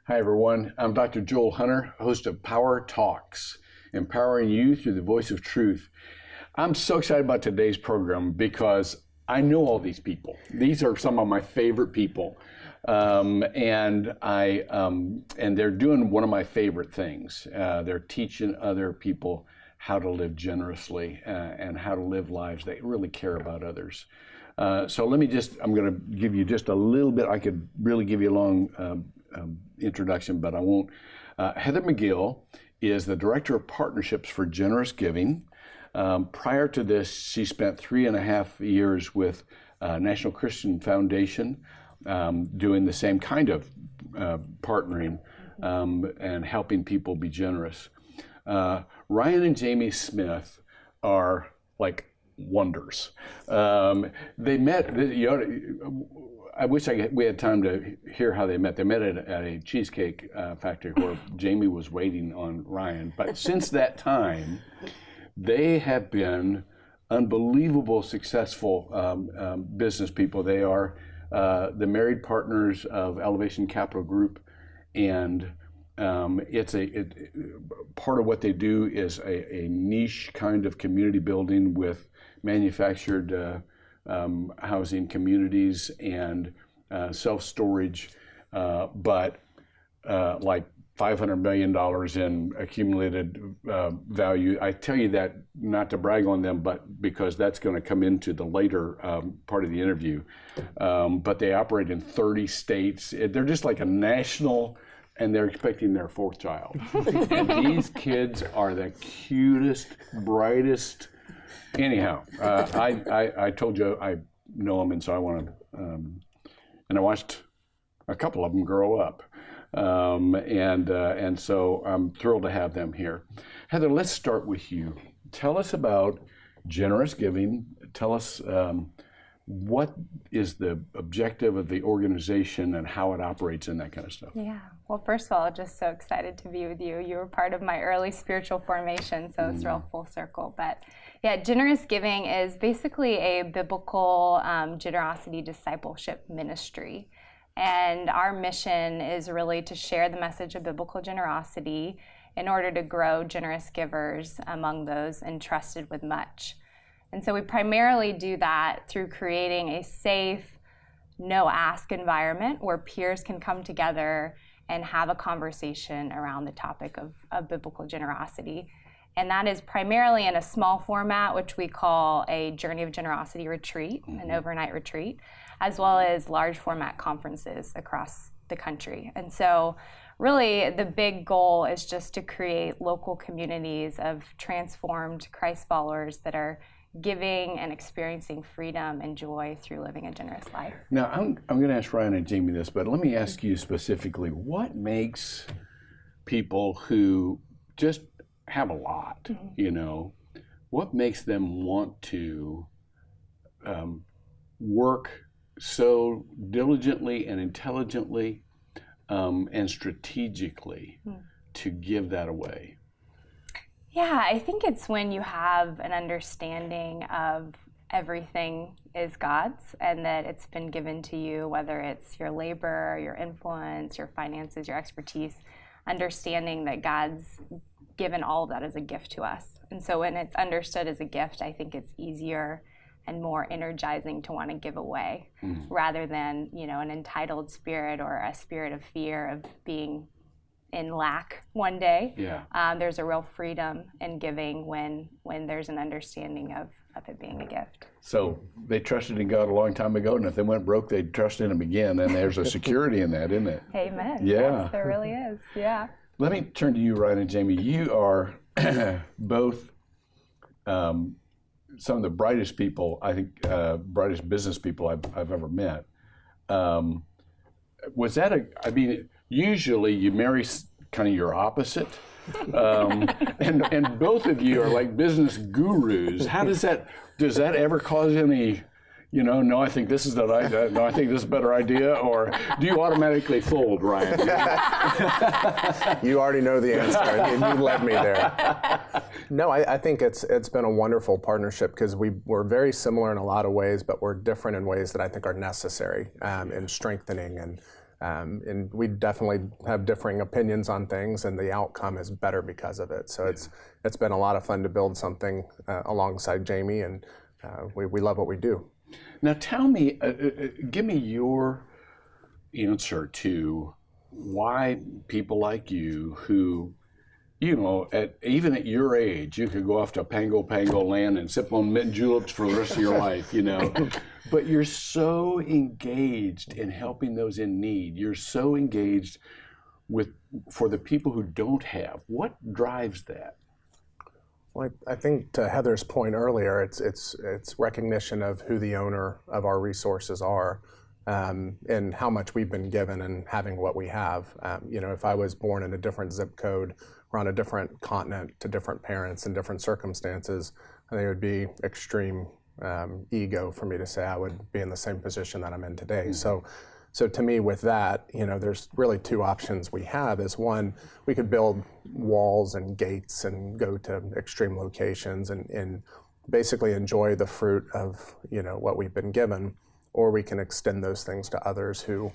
Hi, everyone. I'm Dr. Joel Hunter, host of Power Talks, empowering you through the voice of truth. I'm so excited about today's program because I know all these people. These are some of my favorite people, and they're doing one of my favorite things. They're teaching other people how to live generously and how to live lives that really care about others. So I'm going to give you just a little bit. I could really give you a long introduction, but I won't. Heather McGill is the Director of Partnerships for Generous Giving. Prior to this, she spent 3.5 years with National Christian Foundation, doing the same kind of partnering and helping people be generous. Ryan and Jamie Smith are like wonders. They met. I wish we had time to hear how they met. They met at a cheesecake factory where Jamie was waiting on Ryan. But since that time, they have been unbelievable, successful business people. They are the married partners of Elevation Capital Group, and part of what they do is a niche kind of community building with manufactured housing communities and self-storage, but like $500 million in accumulated value. I tell you that not to brag on them, but because that's going to come into the later part of the interview. But they operate in 30 states. They're just like a national, and they're expecting their fourth child. And these kids are the cutest, brightest. Anyhow, I told you I know them, and so I want to, and I watched a couple of them grow up, and so I'm thrilled to have them here. Heather, let's start with you. Tell us about Generous Giving. Tell us what is the objective of the organization and how it operates and that kind of stuff. Yeah. Well, first of all, just so excited to be with you. You were part of my early spiritual formation, so it's real full circle. But yeah, Generous Giving is basically a biblical generosity discipleship ministry. And our mission is really to share the message of biblical generosity in order to grow generous givers among those entrusted with much. And so we primarily do that through creating a safe, no-ask environment where peers can come together and have a conversation around the topic of biblical generosity. And that is primarily in a small format, which we call a Journey of Generosity retreat, an overnight retreat, as well as large format conferences across the country. And so really the big goal is just to create local communities of transformed Christ followers that are giving and experiencing freedom and joy through living a generous life. Now, I'm going to ask Ryan and Jamie this, but let me ask you specifically, what makes people who just have a lot, what makes them want to work so diligently and intelligently and strategically to give that away? Yeah, I think it's when you have an understanding of everything is God's and that it's been given to you, whether it's your labor, your influence, your finances, your expertise, understanding that God's given all of that as a gift to us. And so when it's understood as a gift, I think it's easier and more energizing to want to give away rather than, an entitled spirit or a spirit of fear of being in lack one day. Yeah. There's a real freedom in giving when there's an understanding of it being a gift. So they trusted in God a long time ago, and if they went broke, they'd trust in Him again. And there's a security in that, isn't it? Amen. Yeah. Yes, there really is. Yeah. Let me turn to you, Ryan and Jamie. You are both some of the brightest people, I think, brightest business people I've ever met. Was that usually you marry kind of your opposite, and both of you are like business gurus. How does that ever cause any, no, I think this is no, I think this is a better idea, or do you automatically fold, Ryan? You already know the answer, and you led me there. No, I think it's been a wonderful partnership because we're very similar in a lot of ways, but we're different in ways that I think are necessary in strengthening and And we definitely have differing opinions on things, and the outcome is better because of it. So it's been a lot of fun to build something alongside Jamie, and we love what we do. Now tell me, give me your answer to why people like you who, even at your age, you could go off to Pango land and sip on mint juleps for the rest of your life, but you're so engaged in helping those in need. You're so engaged for the people who don't have. What drives that? Well, I think to Heather's point earlier, it's recognition of who the owner of our resources are, and how much we've been given and having what we have. If I was born in a different zip code or on a different continent to different parents and different circumstances, I think it would be extreme ego for me to say I would be in the same position that I'm in today. Mm-hmm. So to me, with that, there's really two options we have. Is one, we could build walls and gates and go to extreme locations and basically enjoy the fruit of what we've been given, or we can extend those things to others who,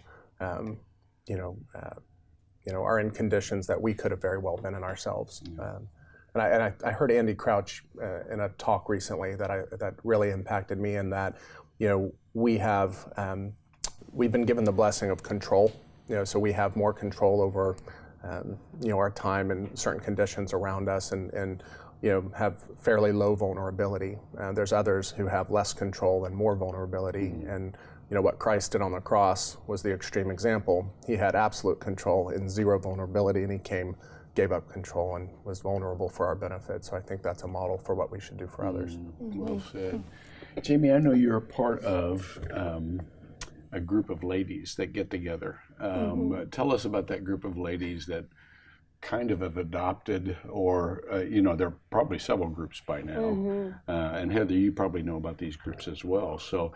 are in conditions that we could have very well been in ourselves. Mm-hmm. And I heard Andy Crouch in a talk recently that really impacted me, in that we've been given the blessing of control, so we have more control over our time and certain conditions around us, and have fairly low vulnerability. There's others who have less control and more vulnerability. Mm-hmm. And what Christ did on the cross was the extreme example. He had absolute control and zero vulnerability, and he gave up control and was vulnerable for our benefit. So I think that's a model for what we should do for others. Mm-hmm. Well said. Jamie, I know you're a part of a group of ladies that get together. Tell us about that group of ladies that kind of have adopted, or there are probably several groups by now. Mm-hmm. And Heather, you probably know about these groups as well. So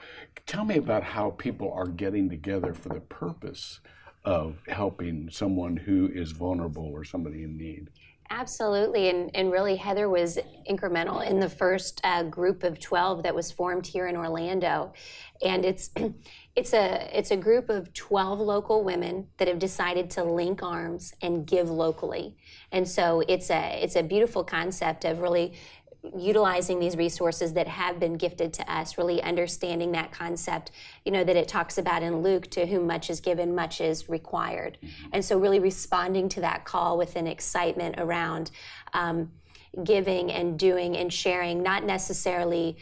tell me about how people are getting together for the purpose of helping someone who is vulnerable or somebody in need. Absolutely, and really Heather was incremental in the first group of 12 that was formed here in Orlando. And it's a group of 12 local women that have decided to link arms and give locally. And so it's a beautiful concept of really utilizing these resources that have been gifted to us, really understanding that concept, that it talks about in Luke, to whom much is given, much is required. Mm-hmm. And so really responding to that call with an excitement around giving and doing and sharing, not necessarily,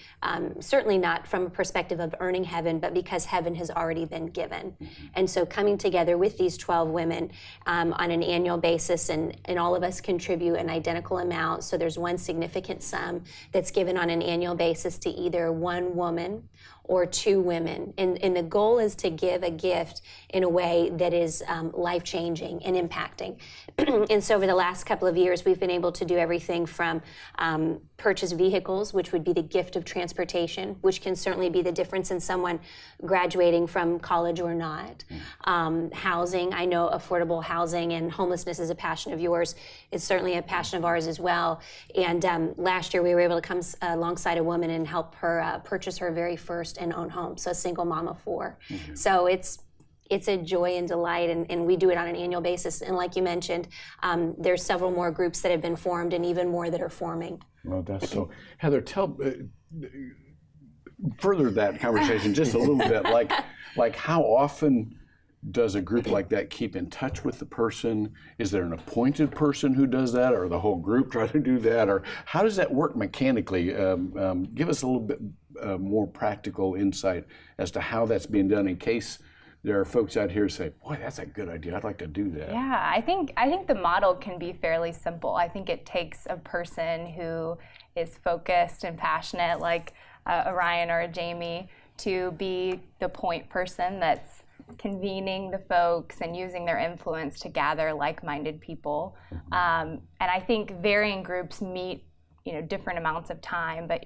certainly not from a perspective of earning heaven, but because heaven has already been given. Mm-hmm. And so coming together with these 12 women on an annual basis, and all of us contribute an identical amount. So there's one significant sum that's given on an annual basis to either one woman or two women. And the goal is to give a gift in a way that is life-changing and impacting. And so over the last couple of years, we've been able to do everything from purchase vehicles, which would be the gift of transportation, which can certainly be the difference in someone graduating from college or not. Housing, I know affordable housing and homelessness is a passion of yours. It's certainly a passion of ours as well. And last year, we were able to come alongside a woman and help her purchase her very first and own home, so a single mom of 4. Mm-hmm. So it's a joy and delight, and we do it on an annual basis. And like you mentioned, there's several more groups that have been formed and even more that are forming. Well, that's so. Heather, further that conversation just a little bit, like how often does a group like that keep in touch with the person? Is there an appointed person who does that, or the whole group try to do that, or how does that work mechanically? Give us a little bit more practical insight as to how that's being done, in case there are folks out here who say, boy, that's a good idea, I'd like to do that. Yeah, I think the model can be fairly simple. I think it takes a person who is focused and passionate, like a Ryan or a Jamie, to be the point person that's convening the folks and using their influence to gather like-minded people. And I think varying groups meet different amounts of time, but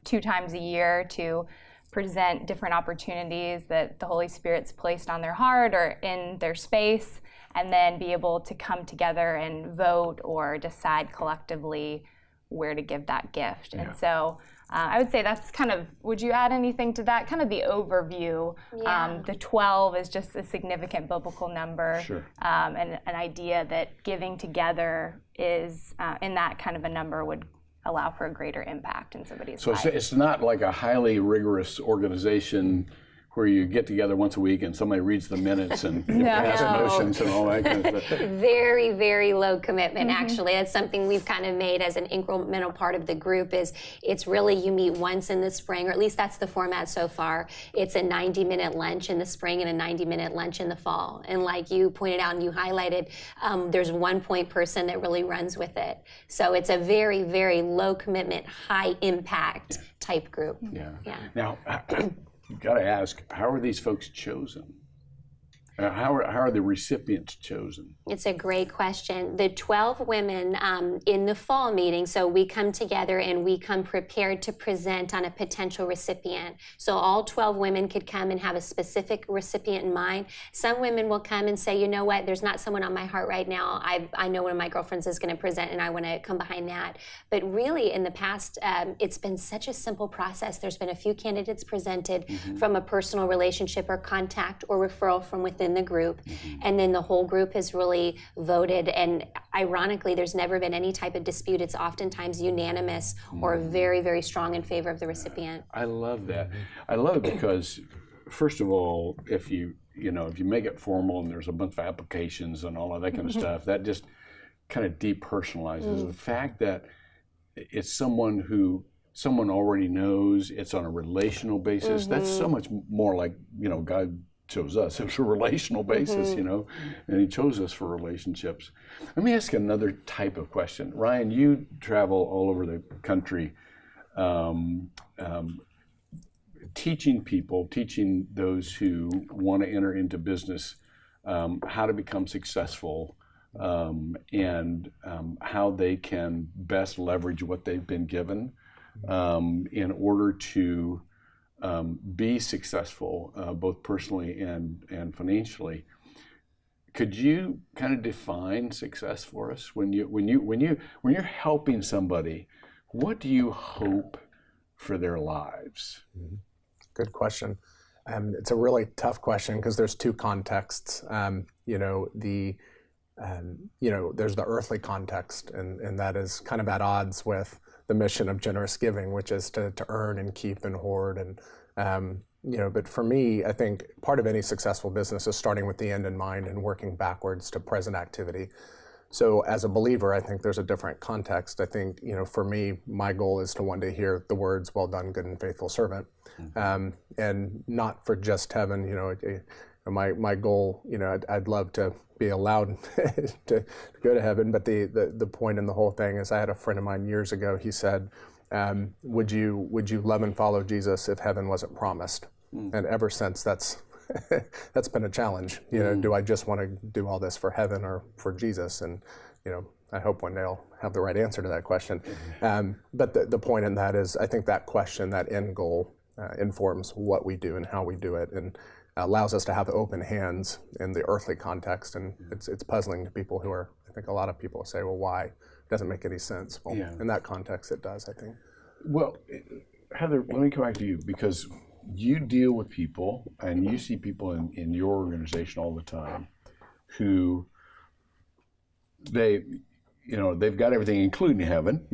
2 times a year to present different opportunities that the Holy Spirit's placed on their heart or in their space, and then be able to come together and vote or decide collectively where to give that gift. Yeah. And so I would say that's kind of, would you add anything to that? Kind of the overview. Yeah. The 12 is just a significant biblical number. Sure. And an idea that giving together is, in that kind of a number, would allow for a greater impact in somebody's So life. it's not like a highly rigorous organization where you get together once a week and somebody reads the minutes and you pass motions and all that kind of stuff. Very, very low commitment, actually. That's something we've kind of made as an incremental part of the group. Is it's really, you meet once in the spring, or at least that's the format so far. It's a 90-minute lunch in the spring and a 90-minute lunch in the fall. And like you pointed out and you highlighted, there's one point person that really runs with it. So it's a very, very low commitment, high impact type group. Yeah. Yeah. Now, you've got to ask, how are these folks chosen? How are the recipients chosen? It's a great question. The 12 women in the fall meeting, so we come together and we come prepared to present on a potential recipient. So all 12 women could come and have a specific recipient in mind. Some women will come and say, you know what, there's not someone on my heart right now. I know one of my girlfriends is going to present and I want to come behind that. But really in the past, it's been such a simple process. There's been a few candidates presented from a personal relationship or contact or referral from within the group, and then the whole group has really voted, and ironically there's never been any type of dispute. It's oftentimes unanimous or very, very strong in favor of the recipient. I love that. I love it because, first of all, if you make it formal and there's a bunch of applications and all of that kind of stuff, that just kind of depersonalizes the fact that it's someone who someone already knows. It's on a relational basis. That's so much more like, God chose us. It was a relational basis, and he chose us for relationships. Let me ask another type of question. Ryan, you travel all over the country teaching those who want to enter into business how to become successful and how they can best leverage what they've been given in order to be successful, both personally and financially. Could you kind of define success for us? When you're helping somebody, what do you hope for their lives? Good question. It's a really tough question because there's two contexts. There's the earthly context, and that is kind of at odds with the mission of generous giving, which is to earn and keep and hoard. And but for me, I think part of any successful business is starting with the end in mind and working backwards to present activity. So as a believer, I think there's a different context. I think, for me, my goal is to one day hear the words, "Well done, good and faithful servant," and not for just heaven. My goal, I'd love to be allowed to go to heaven, but the point in the whole thing is, I had a friend of mine years ago. He said, "Would you love and follow Jesus if heaven wasn't promised?" And ever since, that's been a challenge. Do I just want to do all this for heaven or for Jesus? And I hope one day I'll have the right answer to that question. But the point in that is, I think that question, that end goal, informs what we do and how we do it, and allows us to have open hands in the earthly context. And it's puzzling to people who are, I think a lot of people say, well, why? It doesn't make any sense. Well, in that context, it does, I think. Well, Heather, let me come back to you, because you deal with people and you see people in your organization all the time who they've got everything, including heaven.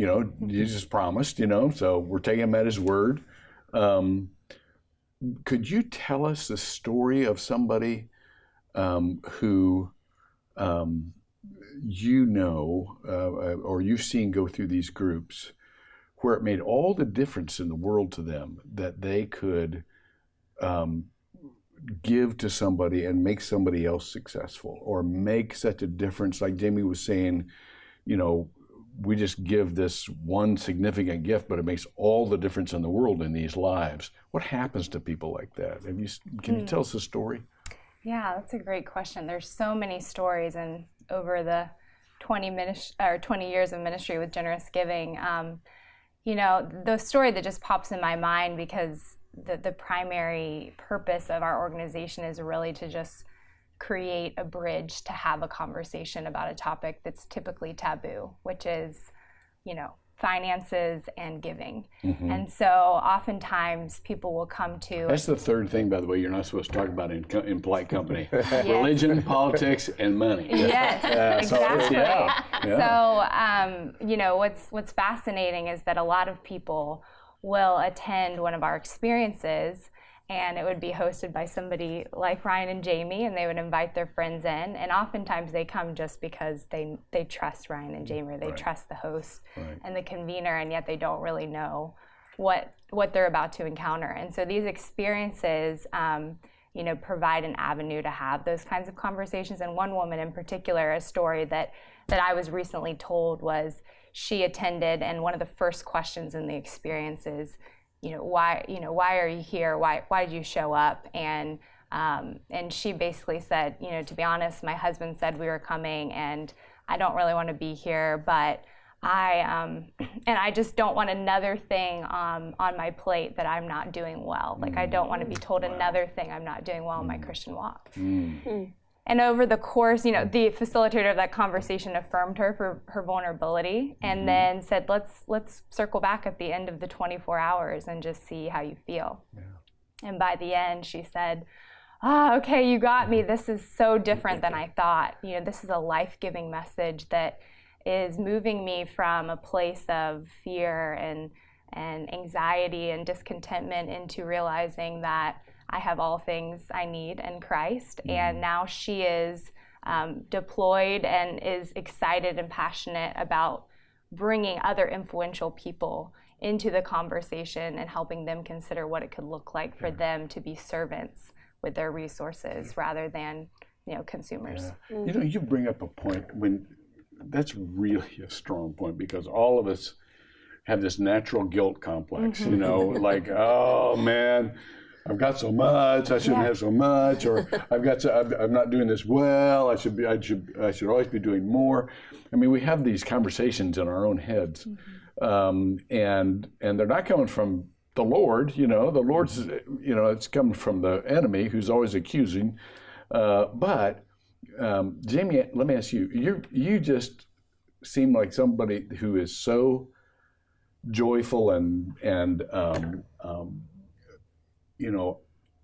Jesus promised, so we're taking him at his word. Could you tell us the story of somebody who or you've seen go through these groups where it made all the difference in the world to them that they could give to somebody and make somebody else successful, or make such a difference? Like Jamie was saying, we just give this one significant gift, but it makes all the difference in the world in these lives. What happens to people like that? Can you tell us a story? Yeah, that's a great question. There's so many stories, and over the 20 years of ministry with Generous Giving, the story that just pops in my mind, because the primary purpose of our organization is really to just create a bridge to have a conversation about a topic that's typically taboo, which is, finances and giving. And so oftentimes people will come to That's the third thing, by the way, you're not supposed to talk about in polite company. Religion, politics, and money. Yes, exactly. Yeah. So, you know, what's fascinating is that a lot of people will attend one of our experiences, and it would be hosted by somebody like Ryan and Jamie, and they would invite their friends in. And oftentimes they come just because they trust Ryan and Jamie, or they trust the host and the convener, and yet they don't really know what they're about to encounter. And so these experiences, you know, provide an avenue to have those kinds of conversations. And one woman in particular, a story that I was recently told was she attended, and one of the first questions in the experience is, why are you here? Why did you show up? And she basically said, to be honest, my husband said we were coming, and I don't really want to be here, but I just don't want another thing on my plate that I'm not doing well. Like, I don't want to be told another thing I'm not doing well in my Christian walk. And over the course, the facilitator of that conversation affirmed her for her vulnerability, and then said, let's circle back at the end of the 24 hours and just see how you feel. And by the end, she said, okay, you got me. This is so different than I thought. This is a life-giving message that is moving me from a place of fear and anxiety and discontentment into realizing that I have all things I need in Christ. And now she is deployed and is excited and passionate about bringing other influential people into the conversation and helping them consider what it could look like for them to be servants with their resources rather than consumers. You bring up a point that's really a strong point, because all of us have this natural guilt complex, like, oh man, I've got so much, I shouldn't have so much, or I'm not doing this well, I should always be doing more. I mean, we have these conversations in our own heads, and they're not coming from the Lord, the Lord's, it's coming from the enemy who's always accusing. But Jamie, let me ask you, you just seem like somebody who is so joyful and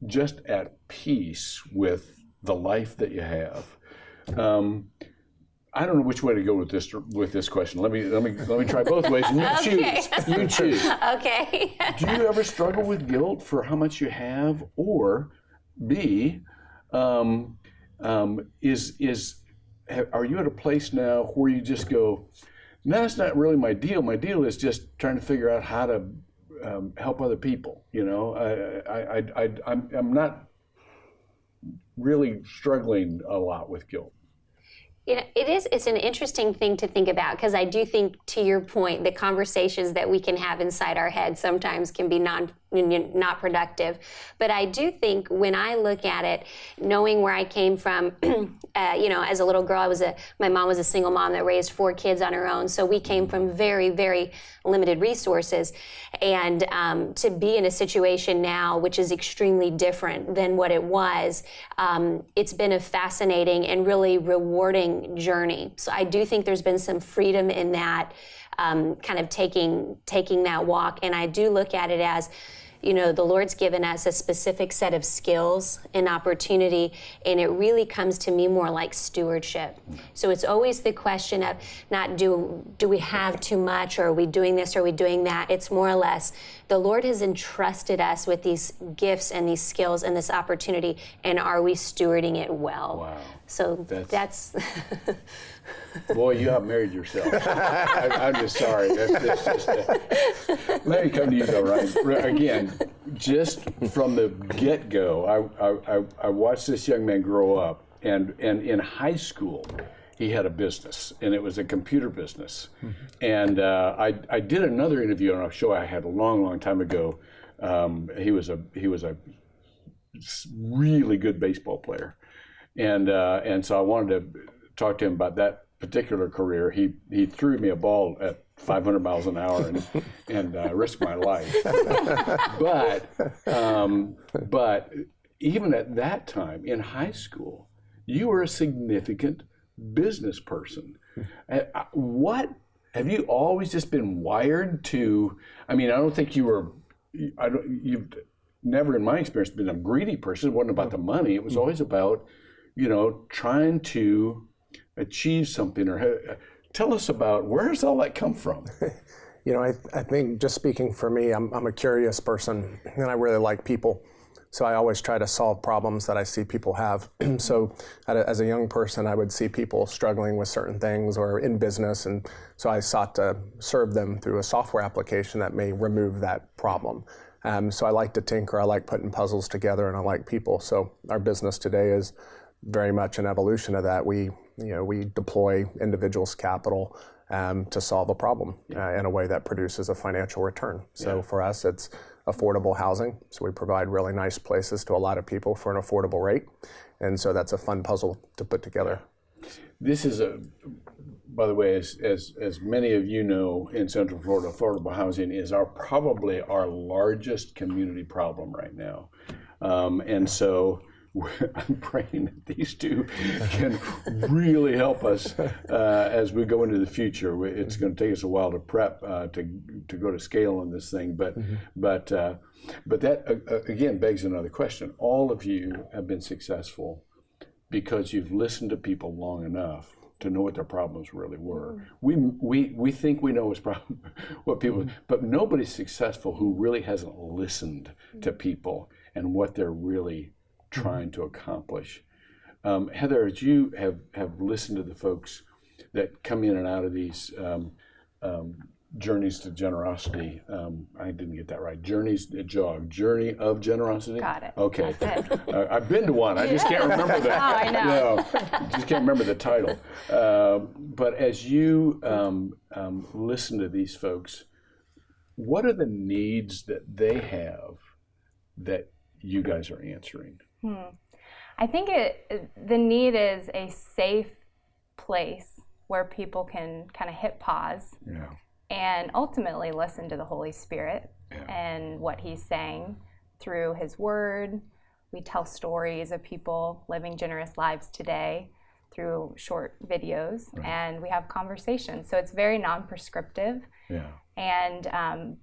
just at peace with the life that you have. I don't know which way to go with this question. Let me try both ways, and you choose. Okay. Do you ever struggle with guilt for how much you have, or B, are you at a place now where you just go, no, that's not really my deal. My deal is just trying to figure out how to help other people. I'm not really struggling a lot with guilt. It's an interesting thing to think about, because I do think, to your point, the conversations that we can have inside our head sometimes can be not productive. But I do think, when I look at it, knowing where I came from, as a little girl, my mom was a single mom that raised 4 kids on her own. So we came from very, very limited resources. And to be in a situation now which is extremely different than what it was, it's been a fascinating and really rewarding journey. So I do think there's been some freedom in that, kind of taking that walk. And I do look at it as, the Lord's given us a specific set of skills and opportunity, and it really comes to me more like stewardship. So it's always the question of not do we have too much, or are we doing this, or are we doing that? It's more or less, the Lord has entrusted us with these gifts and these skills and this opportunity, and are we stewarding it well? Wow. So that's Boy, you outmarried yourself. I'm just sorry. Let me come to you though, Ryan. Again, just from the get-go, I watched this young man grow up, and in high school, he had a business, and it was a computer business. And I did another interview on a show I had a long, long time ago. He was a really good baseball player, and so I wanted to talk to him about that particular career. He threw me a ball at 500 miles an hour and risked my life. But even at that time in high school, you were a significant business person. What have you always just been wired to? I mean, I don't think you've never, in my experience, been a greedy person. It wasn't about the money. It was always about, trying to achieve something. Or tell us about, where does all that come from? I think, just speaking for me, I'm a curious person, and I really like people. So I always try to solve problems that I see people have. So as a young person, I would see people struggling with certain things or in business, and so I sought to serve them through a software application that may remove that problem. So I like to tinker, I like putting puzzles together, and I like people. So our business today is very much an evolution of that. We deploy individuals' capital to solve a problem in a way that produces a financial return. So for us, it's affordable housing. So we provide really nice places to a lot of people for an affordable rate. And so that's a fun puzzle to put together. This is by the way, as many of you know, in Central Florida, affordable housing is probably our largest community problem right now. And so I'm praying that these two can really help us as we go into the future. It's going to take us a while to prep to go to scale on this thing, but that again begs another question. All of you have been successful because you've listened to people long enough to know what their problems really were. We think we know what people, but nobody's successful who really hasn't listened to people and what they're really trying to accomplish. Heather, as you have listened to the folks that come in and out of these journeys to generosity, I didn't get that right. Journey of generosity? Got it. Okay. That's it. I've been to one. I just can't remember the. Oh, I know. No, just can't remember the title. But as you listen to these folks, what are the needs that they have that you guys are answering? I think the need is a safe place where people can kind of hit pause and ultimately listen to the Holy Spirit and what He's saying through His Word. We tell stories of people living generous lives today through short videos, and we have conversations. So it's very non-prescriptive. And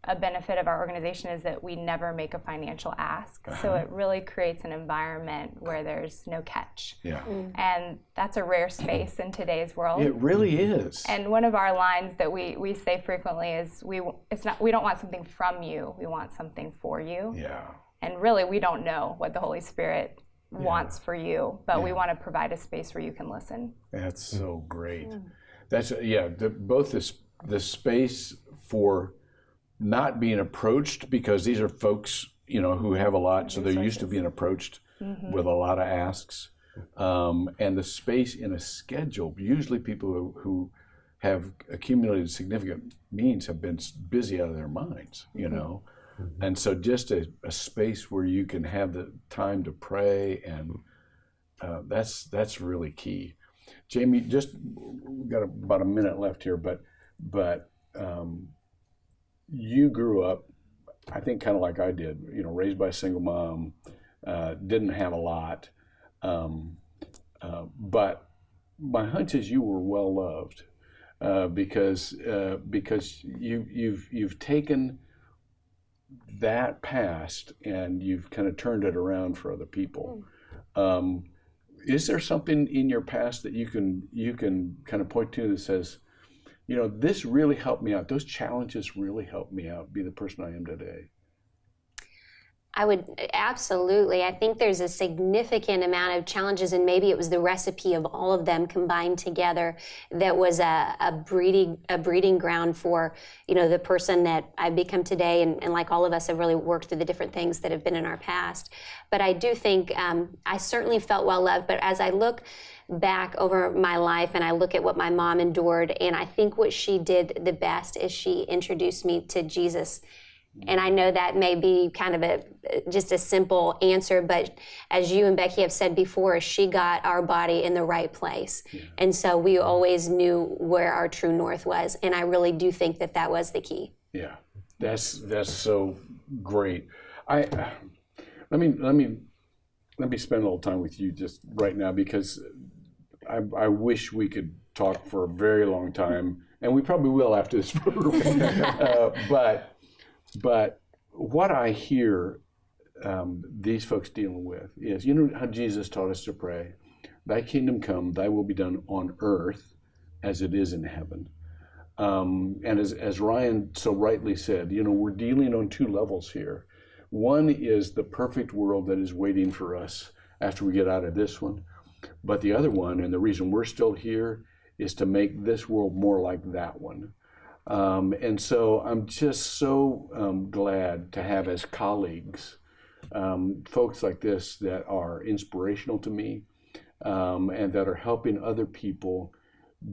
a benefit of our organization is that we never make a financial ask. So it really creates an environment where there's no catch. And that's a rare space in today's world. It really is. And one of our lines that we say frequently is we don't want something from you, we want something for you. And really we don't know what the Holy Spirit wants for you, but we want to provide a space where you can listen. That's so great. That's both the space for not being approached, because these are folks who have a lot, so they're used to being approached with a lot of asks, and the space in a schedule. Usually people who have accumulated significant means have been busy out of their minds, and so just a space where you can have the time to pray, and that's really key. Jamie, we've got about a minute left here, but you grew up, I think, kind of like I did, raised by a single mom, didn't have a lot, but my hunch is you were well loved because you've taken that past and you've kind of turned it around for other people. Is there something in your past that you can kind of point to that says, this really helped me out. Those challenges really helped me out, be the person I am today? I would absolutely. I think there's a significant amount of challenges, and maybe it was the recipe of all of them combined together that was a breeding ground for the person that I've become today, and like all of us have really worked through the different things that have been in our past. But I do think I certainly felt well loved. But as I look back over my life and I look at what my mom endured, and I think what she did the best is she introduced me to Jesus. And I know that may be kind of just a simple answer, but as you and Becky have said before, she got our body in the right place. And so we always knew where our true north was. And I really do think that was the key. Yeah, that's so great. Let me spend a little time with you just right now, because I wish we could talk for a very long time and we probably will after this program. But what I hear these folks dealing with is, you know how Jesus taught us to pray, thy kingdom come, thy will be done on earth as it is in heaven. And as Ryan so rightly said, you know, we're dealing on two levels here. One is the perfect world that is waiting for us after we get out of this one. But the other one, and the reason we're still here, is to make this world more like that one. And so I'm just so glad to have as colleagues folks like this that are inspirational to me and that are helping other people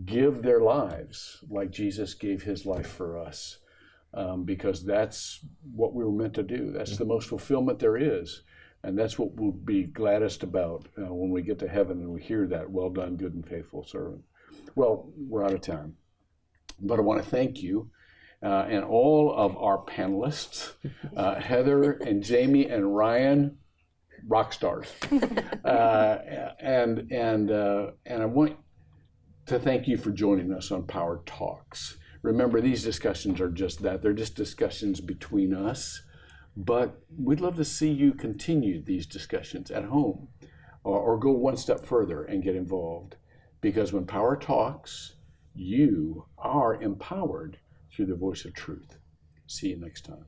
give their lives like Jesus gave his life for us, because that's what we were meant to do. That's the most fulfillment there is. And that's what we'll be gladdest about when we get to heaven and we hear that, well done, good and faithful servant. Well, we're out of time. But I want to thank you and all of our panelists, Heather and Jamie and Ryan, rock stars. And I want to thank you for joining us on Power Talks. Remember, these discussions are just that. They're just discussions between us. But we'd love to see you continue these discussions at home or go one step further and get involved. Because when Power Talks, you are empowered through the voice of truth. See you next time.